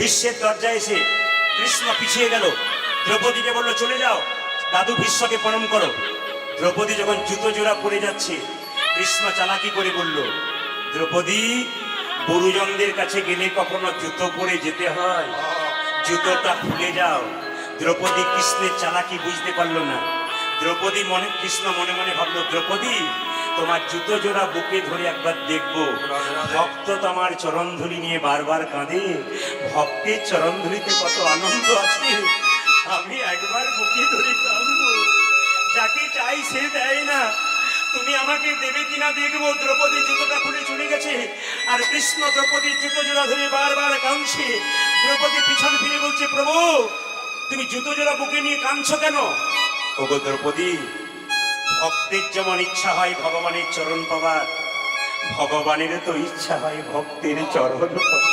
ভীষ্মের দরজায় এসে কৃষ্ণ পিছিয়ে গেল, দ্রৌপদীকে বলল চলে যাও, দাদু ভীষ্মকে প্রণাম করো। দ্রৌপদী যখন জুতো জোড়া পরে যাচ্ছে, কৃষ্ণ চালাকি করে বলল, দ্রৌপদী, গুরুজনদের কাছে গেলে কখনো জুতো পরে যেতে হয়, জুতোটা খুলে যাও। দ্রৌপদী কৃষ্ণের চালাকি বুঝতে পারলো না। দ্রৌপদী কৃষ্ণ মনে মনে ভাবলো, দ্রৌপদী, তোমার জুতো জোড়া বুকে ধরে একবার দেখবো। ভক্ত তোমার চরণধুলি নিয়ে বারবার কাঁদে, ভক্তের চরণধুলিতে কত আনন্দ আছে, আমি একবার বুকে ধরে কাঁদবো। যাকে চাই সে দেয় না, তুমি আমাকে দেবে কিনা দেখবো। দ্রৌপদী জুতোটা খুলে চলে গেছে, আর কৃষ্ণ দ্রৌপদীর জুতো জোড়া ধরে বারবার কাঁদছে। দ্রৌপদী পিছন ফিরে বলছে, প্রভু, তুমি জুতো জোড়া বুকে নিয়ে কাঁদছো কেন? ওগো দ্রৌপদী, ভক্তের যেমন ইচ্ছা হয় ভগবানের চরণ পাবার, ভগবানের তো ইচ্ছা হয় ভক্তের চরণ পাবার।